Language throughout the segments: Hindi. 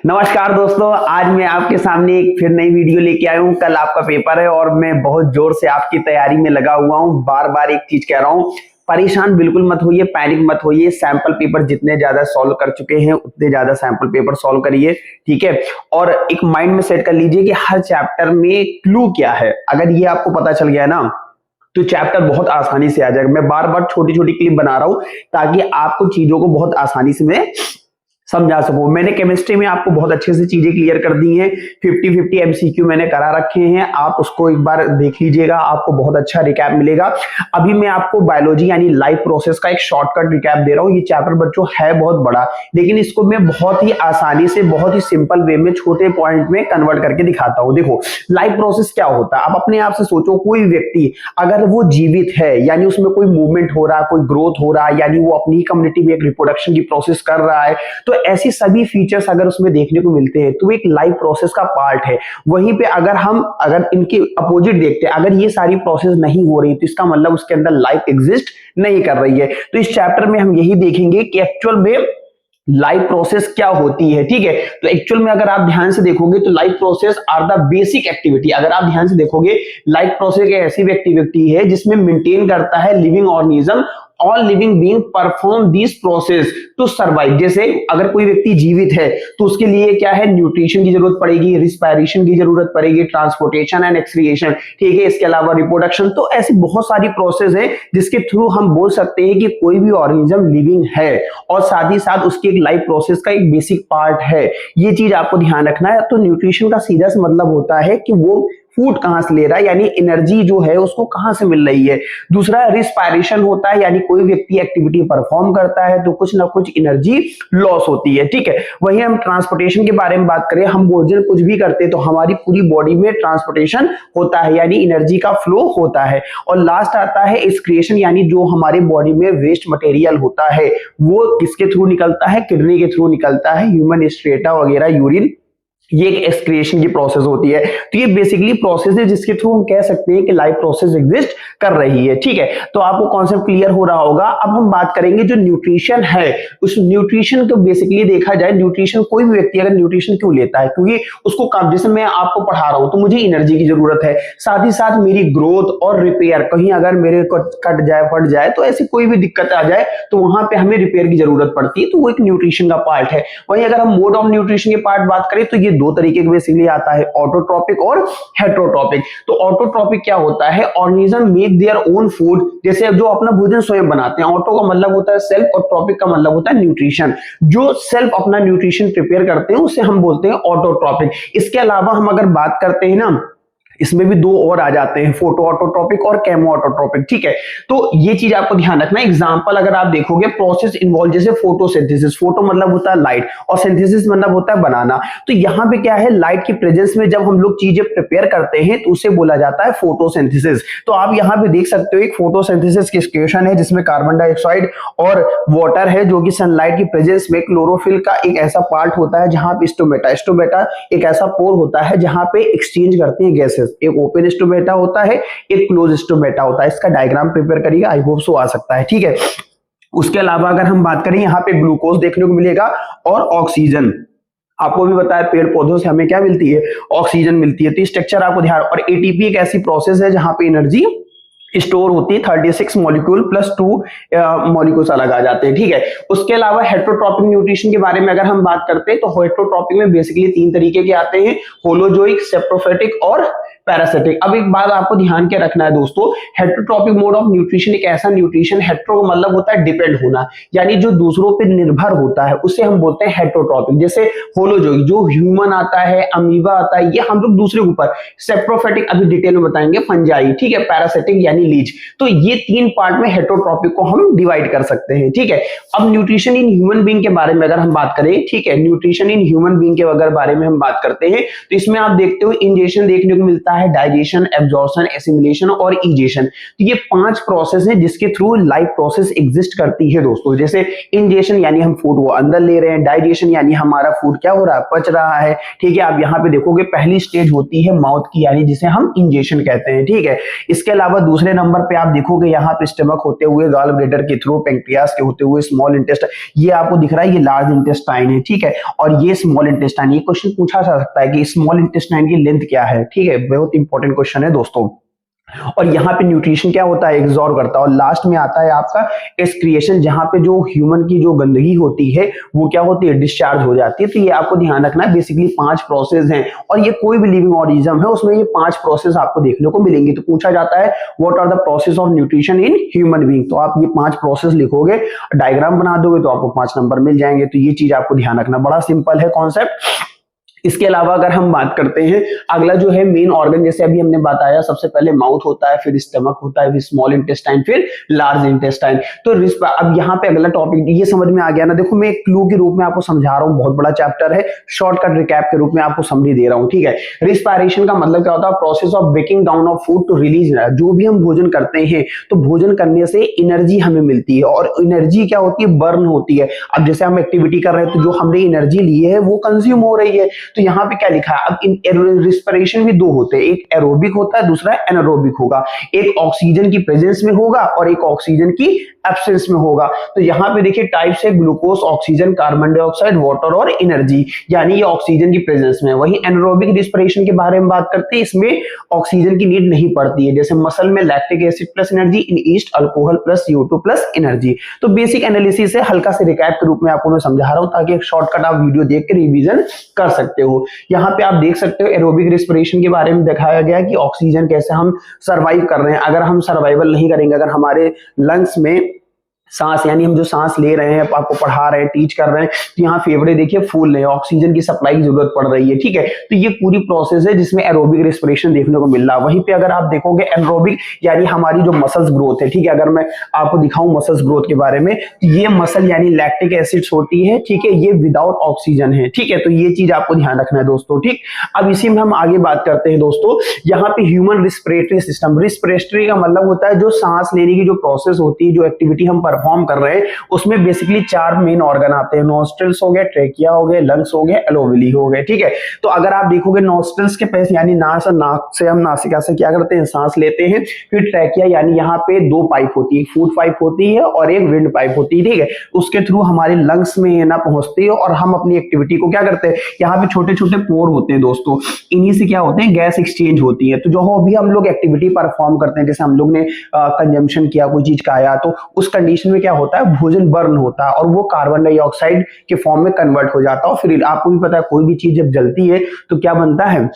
नमस्कार दोस्तों, आज मैं आपके सामने एक फिर नई वीडियो लेके आया हूँ। कल आपका पेपर है और मैं बहुत जोर से आपकी तैयारी में लगा हुआ हूँ। बार बार एक चीज कह रहा हूँ, परेशान बिल्कुल मत होइए, पैनिक मत होइए। सैंपल पेपर जितने ज्यादा सॉल्व कर चुके हैं उतने ज्यादा सैंपल पेपर सॉल्व करिए, ठीक है। और एक माइंड में सेट कर लीजिए कि हर चैप्टर में क्लू क्या है। अगर ये आपको पता चल गया ना तो चैप्टर बहुत आसानी से आ जाएगा। मैं बार बार छोटी छोटी क्लिप बना रहा हूं ताकि आपको चीजों को बहुत आसानी से मैं समझा सकूं। मैंने केमिस्ट्री में आपको बहुत अच्छे से चीजें क्लियर कर दी हैं। 50-50 एमसीक्यू मैंने करा रखे हैं, आप उसको एक बार देख लीजिएगा, आपको बहुत अच्छा रिकैप मिलेगा। अभी मैं आपको बायोलॉजी यानी लाइफ प्रोसेस का एक शॉर्टकट रिकैप दे रहा हूं। ये चैप्टर बच्चों है बहुत बड़ा, लेकिन इसको मैं बहुत ही आसानी से, बहुत ही सिंपल वे में, छोटे पॉइंट में कन्वर्ट करके दिखाता हूं। देखो, लाइफ प्रोसेस क्या होता है, आप अपने आप से सोचो। कोई व्यक्ति अगर वो जीवित है यानी उसमें कोई मूवमेंट हो रहा है, कोई ग्रोथ हो रहा है, यानी वो अपनी कम्युनिटी में एक रिप्रोडक्शन की प्रोसेस कर रहा है, तो ऐसी सभी फीचर्स अगर उसमें देखने को मिलते हैं तो एक लाइफ प्रोसेस का पार्ट है। वहीं पे अगर इनके अपोजिट देखते हैं, अगर ये सारी प्रोसेस नहीं हो रही तो इसका मतलब उसके अंदर लाइफ एग्जिस्ट नहीं कर रही है। तो इस चैप्टर में हम यही देखेंगे कि एक्चुअल में लाइफ प्रोसेस क्या होती है, ठीक है। तो एक्चुअल में अगर आप ध्यान से देखोगे तो life process are the basic activity. अगर आप ध्यान से देखोगे, लाइफ प्रोसेस एक ऐसी एक्टिविटी है जिसमें मेंटेन करता है living organism, all living being perform this process to survive. जैसे अगर कोई व्यक्ति जीवित है तो उसके लिए क्या है, न्यूट्रिशन की जरूरत पड़ेगी, रिस्पायरेशन की जरूरत पड़ेगी, ट्रांसपोर्टेशन एंड एक्सक्रिएशन, ठीक है। इसके अलावा रिप्रोडक्शन। तो ऐसी बहुत सारी प्रोसेस है जिसके थ्रू हम बोल सकते हैं कि कोई भी ऑर्गेनिज्म लिविंग है और साथ ही साथ उसकी एक लाइफ प्रोसेस का एक बेसिक पार्ट है। ये चीज आपको ध्यान रखना है। तो न्यूट्रिशन का सीधा सा मतलब होता है कि वो फूड कहां से ले रहा है, यानी एनर्जी जो है उसको कहां से मिल रही है। दूसरा रिस्पायरेशन होता है, यानी कोई व्यक्ति एक्टिविटी परफॉर्म करता है तो कुछ ना कुछ एनर्जी लॉस होती है, ठीक है। वहीं हम ट्रांसपोर्टेशन के बारे में बात करें, हम भोजन कुछ भी करते हैं तो हमारी पूरी बॉडी में ट्रांसपोर्टेशन होता है, यानी एनर्जी का फ्लो होता है। और लास्ट आता है एक्सक्रिएशन, यानी जो हमारे बॉडी में वेस्ट मटेरियल होता है वो किसके थ्रू निकलता है, किडनी के थ्रू निकलता है, ह्यूमन स्ट्रेटा वगैरह, यूरिन, ये एक एक्सक्रिएशन की प्रोसेस होती है। तो ये बेसिकली प्रोसेस है जिसके थ्रू हम कह सकते हैं कि लाइफ प्रोसेस एग्जिस्ट कर रही है, ठीक है। तो आपको कॉन्सेप्ट क्लियर हो रहा होगा। अब हम बात करेंगे जो न्यूट्रिशन है, उस न्यूट्रिशन को बेसिकली देखा जाए, न्यूट्रिशन कोई भी व्यक्ति अगर न्यूट्रिशन क्यों लेता है, क्योंकि उसको काम, जैसे मैं आपको पढ़ा रहा हूं तो मुझे एनर्जी की जरूरत है, साथ ही साथ मेरी ग्रोथ और रिपेयर, कहीं अगर मेरे को कट जाए, फट जाए, तो ऐसी कोई भी दिक्कत आ जाए तो वहां पे हमें रिपेयर की जरूरत पड़ती है, तो वो एक न्यूट्रिशन का पार्ट है। वहीं अगर हम मोड ऑफ न्यूट्रिशन के पार्ट बात करें तो ये दो तरीके के बेसिकली आता है, ऑटोट्रॉपिक और हेटेरोट्रॉपिक। तो ऑटोट्रॉपिक क्या होता है, organism make their own food, जैसे जो अपना भोजन स्वयं बनाते हैं। ऑटो का मतलब होता है सेल्फ और ट्रॉपिक का मतलब होता है न्यूट्रिशन। जो सेल्फ अपना न्यूट्रिशन प्रिपेयर करते हैं उसे हम बोलते हैं ऑटोट्रॉपिक। इसके अलावा हम अगर बात करते हैं ना, इसमें भी दो और आ जाते हैं, फोटो ऑटोट्रॉपिक और केमो ऑटोट्रॉपिक, ठीक है। तो ये चीज आपको ध्यान रखना है। एग्जांपल अगर आप देखोगे, प्रोसेस इन्वॉल्व, जैसे फोटोसिंथेसिस, फोटो मतलब होता है लाइट और सिंथेसिस मतलब होता है बनाना। तो यहाँ पे क्या है, लाइट की प्रेजेंस में जब हम लोग चीजें प्रिपेयर करते हैं तो उसे बोला जाता है फोटोसिंथेसिस। तो आप यहाँ पे देख सकते हो एक फोटोसिंथेसिस की इक्वेशन है जिसमें कार्बन डाइऑक्साइड और वाटर है, जो कि सनलाइट की प्रेजेंस में क्लोरोफिल का एक ऐसा पार्ट होता है जहां पे स्टोमेटा एक ऐसा पोर होता है जहां पे एक्सचेंज करते हैं गैसेस। एक ओपन स्टोमेटा होता है, एक क्लोज स्टोमेटा होता है। इसका डायग्राम प्रिपेयर करिएगा, आई होप सो आ सकता है, ठीक है। उसके अलावा अगर हम बात करें, यहाँ पे ग्लूकोज देखने को मिलेगा और ऑक्सीजन। आपको भी बताया पेड़ पौधों से हमें क्या मिलती है, ऑक्सीजन मिलती है। तो स्ट्रक्चर आपको ध्यान। और एटीपी एक ऐसी प्रोसेस है जहां पे एनर्जी स्टोर होती है, 36 मॉलिक्यूल प्लस 2 मॉलिक्यूल्स अलग आ जाते हैं, ठीक है। उसके अलावा हेटेरोट्रॉपिक न्यूट्रिशन के बारे में अगर हम बात करते हैं तो हेटेरोट्रॉपिक में बेसिकली 3 तरीके के आते हैं, होलोजोइक, सेप्रोफाइटिक और पैरासिटिक। अब एक बात आपको ध्यान के रखना है दोस्तों, हेटेरोट्रॉपिक मोड ऑफ न्यूट्रिशन एक ऐसा न्यूट्रिशन, हेटेरो का मतलब होता है डिपेंड होना, यानी जो दूसरों पर निर्भर होता है उसे हम बोलते हैं हेटेरोट्रॉपिक। जैसे होलोजोइक जो ह्यूमन आता है, अमीबा आता है, ये हम लोग दूसरे के ऊपर। सेप्रोफाइटिक अभी डिटेल में बताएंगे, फंजाई, ठीक है। पैरासिटिक यानी लीच। तो ये 3 पार्ट में हेटेरोट्रॉपिक को हम डिवाइड कर सकते हैं, ठीक है। अब न्यूट्रिशन इन ह्यूमन बीइंग के बारे में अगर हम बात करें, ठीक है, न्यूट्रिशन इन ह्यूमन बीइंग के अगर बारे में हम बात करते हैं तो इसमें आप देखते हो इंजेक्शन देखने को मिलता है डाइजेशन, एब्जॉर्प्शन, एसिमिलेशन और इजेशन। तो ये 5 प्रोसेस है जिसके थ्रू लाइफ प्रोसेस एग्जिस्ट करती है दोस्तों। जैसे इंजेशन यानी हम फूड को अंदर ले रहे हैं, डाइजेशन यानी हमारा फूड क्या हो रहा है, पच रहा है, ठीक है। आप यहाँ पे देखोगे पहली स्टेज होती है माउथ की, यानी जिसे हम इंजेशन कहते हैं, ठीक है। इसके अलावा दूसरे नंबर पे आप देखोगे यहाँ पे स्टमक होते हुए, गॉल ब्लैडर के थ्रू, पैंक्रियास के होते हुए स्मॉल इंटेस्टाइन, ये आपको दिख रहा है ये लार्ज इंटेस्टाइन है, ठीक है। और ये स्मॉल इंटेस्टाइन, ये क्वेश्चन पूछा जा सकता है कि स्मॉल इंटेस्टाइन की लेंथ क्या है, ठीक है, बहुत इंपॉर्टेंट क्वेश्चन है दोस्तों। और यहाँ पे न्यूट्रिशन क्या होता है, एब्जॉर्ब करता है। और लास्ट में आता है आपका एक्सक्रिएशन, जहां पे जो ह्यूमन की जो गंदगी होती है वो क्या होती है, डिस्चार्ज हो जाती है। तो ये आपको ध्यान रखना है, बेसिकली 5 प्रोसेस हैं और ये कोई भी लिविंग ऑर्गेनिज्म है उसमें ये 5 प्रोसेस आपको देखने को मिलेंगे। तो पूछा जाता है what are the process of nutrition in human being, तो आप ये 5 प्रोसेस लिखोगे, डायग्राम बना दोगे तो आपको 5 नंबर मिल जाएंगे। तो ये चीज आपको ध्यान रखना, बड़ा सिंपल है कॉन्सेप्ट। इसके अलावा अगर हम बात करते हैं, अगला जो है मेन ऑर्गन, जैसे अभी हमने बताया सबसे पहले माउथ होता है, फिर स्टमक होता है, फिर स्मॉल इंटेस्टाइन, फिर लार्ज इंटेस्टाइन। तो अब यहाँ पे अगला टॉपिक ये समझ में आ गया ना। देखो मैं एक क्लू के रूप में आपको समझा रहा हूँ, बहुत बड़ा चैप्टर है, शॉर्टकट रिकैप के रूप में आपको समरी दे रहा हूँ, ठीक है। रिस्पायरेशन का मतलब क्या होता है, process of breaking down of food to release. जो भी हम भोजन करते हैं तो भोजन करने से एनर्जी हमें मिलती है और एनर्जी क्या होती है, बर्न होती है। अब जैसे हम एक्टिविटी कर रहे हैं तो जो हमने एनर्जी ली है वो कंज्यूम हो रही है। तो यहाँ पे क्या लिखा है, अब इन रिस्पिरेशन भी 2 होते हैं, एक एरोबिक होता है, दूसरा एनारोबिक होगा। एक ऑक्सीजन की प्रेजेंस में होगा और एक ऑक्सीजन की एब्सेंस में होगा। तो यहाँ पे देखिए टाइप्स है, glucose, oxygen, carbon dioxide, water और एनर्जी, यानी ये ऑक्सीजन की प्रेजेंस में है। वही एनारोबिक रिस्पिरेशन के बारे में बात करते हैं, इसमें ऑक्सीजन की नीड नहीं पड़ती है। जैसे मसल में lactic acid plus energy, in yeast alcohol plus CO2 plus energy. तो बेसिक एनालिसिस है, हल्का से रिकैप के रूप में आपको मैं समझा रहा हूं ताकि एक शॉर्टकट आप वीडियो देख के रिवीजन कर सकते हो। यहाँ पे आप देख सकते हो एरोबिक रिस्पिरेशन के बारे में दिखाया गया कि ऑक्सीजन कैसे हम सर्वाइव कर रहे हैं। अगर हम सर्वाइवल नहीं करेंगे, अगर हमारे लंग्स में सांस यानी हम जो सांस ले रहे हैं, आपको पढ़ा रहे हैं, टीच कर रहे हैं, तो यहाँ फेफड़े देखिए फूल रहे हैं, ऑक्सीजन की सप्लाई की जरूरत पड़ रही है, ठीक है। तो ये पूरी प्रोसेस है जिसमें एरोबिक रेस्पिरेशन देखने को मिल रहा है। वहीं पे अगर आप देखोगे एनारोबिक यानी हमारी जो मसल्स ग्रोथ है, ठीक है। अगर मैं आपको दिखाऊं मसल्स ग्रोथ के बारे में, तो ये मसल यानी लैक्टिक एसिड्स होती है, ठीक है, ये विदाउट ऑक्सीजन है, ठीक है। तो ये चीज आपको ध्यान रखना है दोस्तों, ठीक। अब इसी में हम आगे बात करते हैं दोस्तों, यहाँ पे ह्यूमन रिस्पिरेटरी सिस्टम। रिस्पिरेटरी का मतलब होता है जो सांस लेने की जो प्रोसेस होती है, जो एक्टिविटी हम परफॉर्म कर रहे हैं, उसमें बेसिकली 4 मेन ऑर्गन आते हैं। नॉस्ट्रल्स हो गए, ट्रेकिया हो गए, लंग्स हो गए, एलोवेली हो गए, ठीक है। तो अगर आप देखोगे नॉस्ट्रल्स के पास यानी नाक से हम नासिका से क्या करते हैं, सांस लेते हैं। फिर ट्रेकिया यानी यहाँ पे 2 पाइप होती है, एक फूड पाइप होती है और एक विंड पाइप होती है, ठीक है। उसके थ्रू हमारे लंग्स में ना पहुंचती है और हम अपनी एक्टिविटी को क्या करते हैं, यहाँ पे छोटे छोटे पोर होते हैं दोस्तों, इन्हीं से क्या होते हैं, गैस एक्सचेंज होती है। तो जो भी हम लोग एक्टिविटी परफॉर्म करते हैं, जैसे हम लोग ने कंजम्पशन किया, कोई चीज खाया, तो उस कंडीशन में क्या होता है, भोजन बर्न होता है और वो कार्बन डाइऑक्साइड के फॉर्म में कन्वर्ट हो जाता है। और फिर आपको भी पता है कोई भी चीज जब जलती है तो क्या बनता है,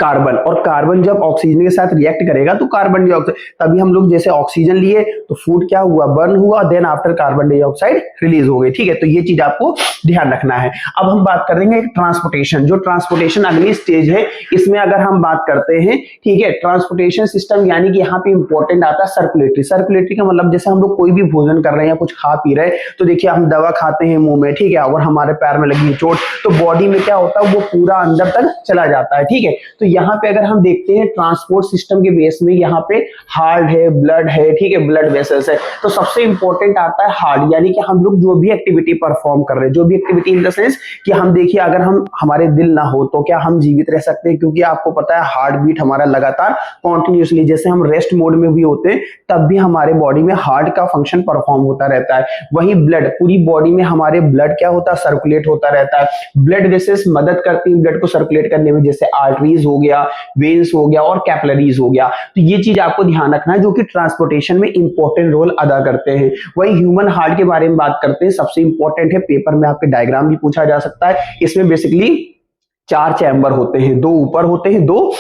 कार्बन। और कार्बन जब ऑक्सीजन के साथ रिएक्ट करेगा तो कार्बन डाइऑक्साइड, तभी हम लोग जैसे ऑक्सीजन लिए तो फूड क्या हुआ, बर्न हुआ, then after carbon dioxide release हो गई, ठीक है। तो ये चीज आपको ध्यान रखना है। अब हम बात करेंगे ट्रांसपोर्टेशन। जो ट्रांसपोर्टेशन अगली स्टेज है, इसमें अगर हम बात करते हैं, ठीक है, ट्रांसपोर्टेशन सिस्टम यानी कि यहाँ पे इंपॉर्टेंट आता है सर्कुलेटरी। सर्कुलेटरी का मतलब जैसे हम लोग कोई भी भोजन कर रहे हैं या कुछ खा पी रहे हैं, तो देखिए हम दवा खाते हैं मुंह में, ठीक है, और हमारे पैर में लगी चोट, तो बॉडी में क्या होता है, वो पूरा अंदर तक चला जाता है, ठीक है। तो यहाँ पे अगर हम देखते हैं ट्रांसपोर्ट सिस्टम के बेस में, यहाँ पे हार्ट है, ब्लड है, ठीक है, ब्लड वेसल्स है। तो सबसे इंपॉर्टेंट आता है हार्ट, यानी कि हम लोग जो भी एक्टिविटी परफॉर्म कर रहे हैं, जो भी एक्टिविटी इन द सेंस कि हम देखिए अगर हम हमारे दिल ना हो तो क्या हम जीवित रह सकते हैं, क्योंकि आपको पता है हार्ट बीट हमारा लगातार कॉन्टिन्यूसली, जैसे हम रेस्ट मोड में भी होते हैं तब भी हमारे बॉडी में हार्ट का फंक्शन परफॉर्म होता रहता है। वही ब्लड, पूरी बॉडी में हमारे ब्लड क्या होता है, सर्कुलेट होता रहता है। ब्लड वेसल्स मदद करती है ब्लड को सर्कुलेट करने में, जैसे आर्टरीज हो गया, वेन्स हो गया और कैपिलरीज हो गया। तो ये चीज आपको ध्यान रखना है जो कि ट्रांसपोर्टेशन में इंपॉर्टेंट रोल अदा करते हैं। वही ह्यूमन हार्ट के बारे में बात करते हैं, सबसे इंपॉर्टेंट है, पेपर में आपके डायग्राम भी पूछा जा सकता है। इसमें बेसिकली 4 चैम्बर होते हैं, 2 ऊपर होते हैं, 2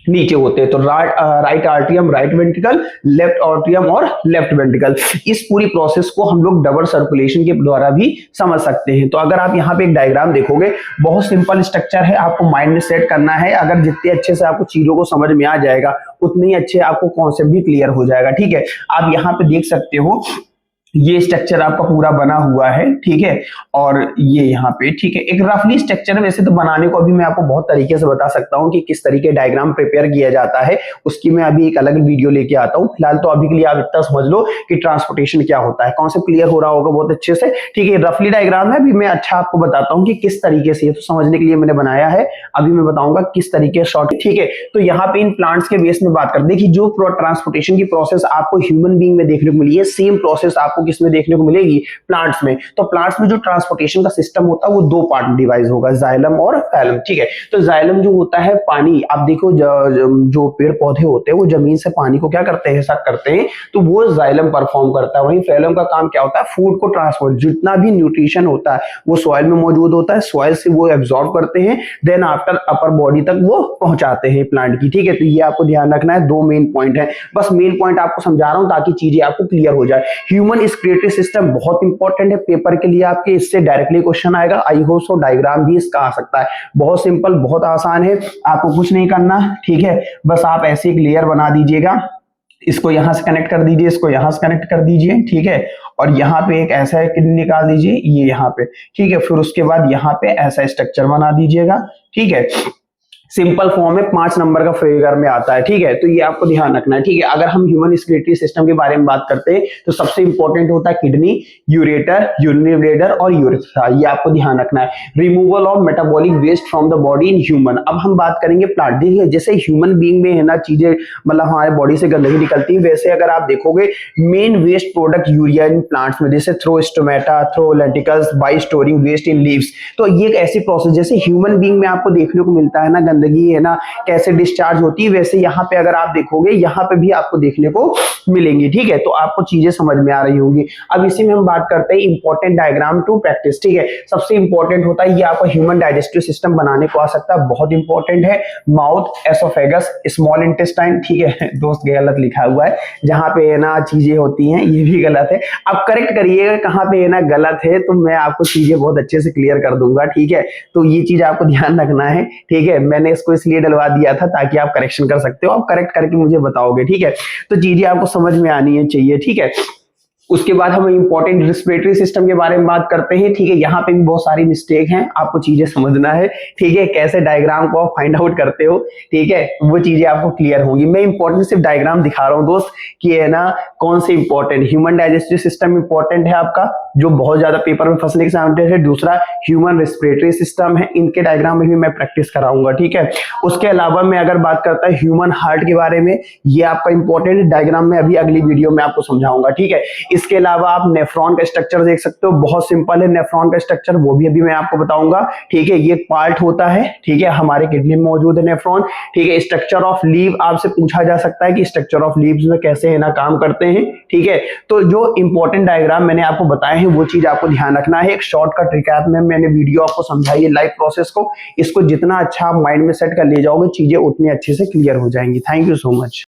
नीचे होते हैं। तो right atrium, right ventricle, left atrium और लेफ्ट वेंट्रिकल। इस पूरी प्रोसेस को हम लोग डबल सर्कुलेशन के द्वारा भी समझ सकते हैं। तो अगर आप यहाँ पे एक डायग्राम देखोगे, बहुत सिंपल स्ट्रक्चर है, आपको माइंड में सेट करना है। अगर जितने अच्छे से आपको चीजों को समझ में आ जाएगा उतने ही अच्छे आपको कॉन्सेप्ट भी क्लियर हो जाएगा, ठीक है। आप यहाँ पे देख सकते हो ये स्ट्रक्चर आपका पूरा बना हुआ है, ठीक है। और ये यहाँ पे, ठीक है, एक रफली स्ट्रक्चर है। वैसे तो बनाने को अभी मैं आपको बहुत तरीके से बता सकता हूँ कि किस तरीके डायग्राम प्रिपेयर किया जाता है, उसकी मैं अभी एक अलग वीडियो लेके आता हूँ। फिलहाल तो अभी के लिए आप इतना समझ लो कि ट्रांसपोर्टेशन क्या होता है। कॉन्सेप्ट क्लियर हो रहा होगा बहुत अच्छे से, ठीक है। रफली डायग्राम है, अभी मैं अच्छा आपको बताता हूँ कि किस तरीके से, तो समझने के लिए मैंने बनाया है। अभी मैं बताऊंगा किस तरीके शॉर्ट, ठीक है। तो यहाँ पे इन प्लांट्स के बेस में बात कर, देखिए जो ट्रांसपोर्टेशन की प्रोसेस आपको ह्यूमन बीइंग में देखने को मिली है, सेम प्रोसेस आपको किसमें देखने को मिलेगी, प्लांट्स में। तो प्लांट्स में जो ट्रांसपोर्टेशन का सिस्टम होता है वो दो पार्ट में डिवाइड होगा, जाइलम और फैलम, ठीक है। तो जाइलम जो होता है पानी, आप देखो जो पेड़ पौधे होते हैं वो जमीन से पानी को क्या करते हैं, सक करते हैं, तो वो जाइलम परफॉर्म करता है। वहीं फैलम का काम क्या होता है, फूड को ट्रांसपोर्ट, जितना भी न्यूट्रिशन होता है वो सॉइल में मौजूद होता है, सॉइल से वो एब्जॉर्ब करते हैं, देन आफ्टर अपर बॉडी तक वो पहुंचाते हैं प्लांट की, ठीक है। तो ये आपको ध्यान रखना है, दो मेन पॉइंट है, बस मेन पॉइंट आपको समझा रहा हूं ताकि चीजें आपको क्लियर हो जाए। ह्यूमन स्क्रीटरी सिस्टम बहुत इंपॉर्टेंट है पेपर के लिए आपके, इससे डायरेक्टली क्वेश्चन आएगा। आई होप सो डायग्राम भी इसका आ सकता है। बहुत सिंपल, बहुत आसान है, आपको कुछ नहीं करना, ठीक है। बस आप ऐसे एक लेयर बना दीजिएगा, इसको यहां से कनेक्ट कर दीजिए, इसको यहां से कनेक्ट कर दीजिए, ठीक है। और यहाँ पे एक ऐसा किडनी निकाल दीजिए, ये यहाँ पे, ठीक है। फिर उसके बाद यहाँ पे ऐसा स्ट्रक्चर बना दीजिएगा, ठीक है। सिंपल फॉर्म में 5 नंबर का फिगर में आता है, ठीक है। तो ये आपको ध्यान रखना है, ठीक है। अगर हम ह्यूमन स्क्रीटरी सिस्टम के बारे में बात करते हैं तो सबसे इंपॉर्टेंट होता है किडनी, यूरेटर, यूरिनरी ब्लैडर और यूरेथ्रा, ये आपको ध्यान रखना है। Removal of metabolic waste from the body in human. अब हम बात करेंगे प्लांट, देखिए जैसे ह्यूमन बीइंग में है ना चीजें, मतलब हमारे बॉडी से गंदगी निकलती है, वैसे अगर आप देखोगे main waste product urea in plants में, जैसे through stomata, through lenticels, by storing waste in leaves. तो ये एक ऐसी प्रोसेस जैसे ह्यूमन बीइंग में आपको देखने को मिलता है ना, गंदगी है ना कैसे डिस्चार्ज होती है, वैसे यहाँ पे अगर आप देखोगे यहाँ पे भी आपको देखने को मिलेंगी, ठीक है। तो आपको चीजें समझ में आ रही होंगी। अब इसी में हम बात करते हैं इंपॉर्टेंट डायग्राम टू प्रैक्टिस, ठीक है। सबसे इंपॉर्टेंट होता है ये आपको ह्यूमन डाइजेस्टिव सिस्टम बनाने को आ सकता है, बहुत इंपॉर्टेंट है। माउथ, एसोफेगस, स्मॉल इंटेस्टाइन, ठीक है। दोस्त गलत लिखा हुआ है, जहां पे है ना चीजें होती हैं ये भी गलत है। अब करेक्ट करिएगा कहां पे है ना गलत है, तो मैं आपको चीजें बहुत अच्छे से क्लियर कर दूंगा, ठीक है। तो ये चीज आपको ध्यान रखना है, ठीक है। मैंने इसको इसलिए डलवा दिया था ताकि आप करेक्शन कर सकते हो, आप करेक्ट करके मुझे बताओगे, ठीक है। तो चीजें आपको समझ में आनी है चाहिए, ठीक है। उसके बाद हम इंपॉर्टेंट रेस्पिरेटरी सिस्टम के बारे में बात करते हैं, ठीक है। यहाँ पे भी बहुत सारी मिस्टेक हैं, आपको चीजें समझना है, ठीक है। कैसे डायग्राम को आप फाइंड आउट करते हो, ठीक है, वो चीजें आपको क्लियर होंगी। मैं इंपॉर्टेंट सिर्फ डायग्राम दिखा रहा हूँ दोस्त कि है ना कौन से important. Human digestive system important है आपका, जो बहुत ज्यादा पेपर में फंसने के सामने है। दूसरा ह्यूमन रेस्पिरेटरी सिस्टम है, इनके डायग्राम में भी मैं प्रैक्टिस कराऊंगा, ठीक है। उसके अलावा मैं अगर बात करता है ह्यूमन हार्ट के बारे में, ये आपका इंपॉर्टेंट डायग्राम में अभी अगली वीडियो में आपको समझाऊंगा, ठीक है। इसके अलावा आप नेफ्रॉन का स्ट्रक्चर देख सकते हो, बहुत सिंपल है नेफ्रॉन का स्ट्रक्चर, वो भी अभी मैं आपको बताऊंगा, ठीक है। ये पार्ट होता है, ठीक है, हमारे किडनी में मौजूद है नेफ्रॉन, ठीक है। स्ट्रक्चर ऑफ लीव आपसे पूछा जा सकता है कि स्ट्रक्चर ऑफ लीव्स में कैसे है ना काम करते हैं, ठीक है। तो जो इंपॉर्टेंट डायग्राम मैंने आपको बताए हैं वो चीज आपको ध्यान रखना है। एक शॉर्टकट रिकैप में मैंने वीडियो आपको समझाई है लाइव प्रोसेस को, इसको जितना अच्छा आप माइंड में सेट कर ले जाओगे चीजें उतनी अच्छे से क्लियर हो जाएंगी। Thank you so much.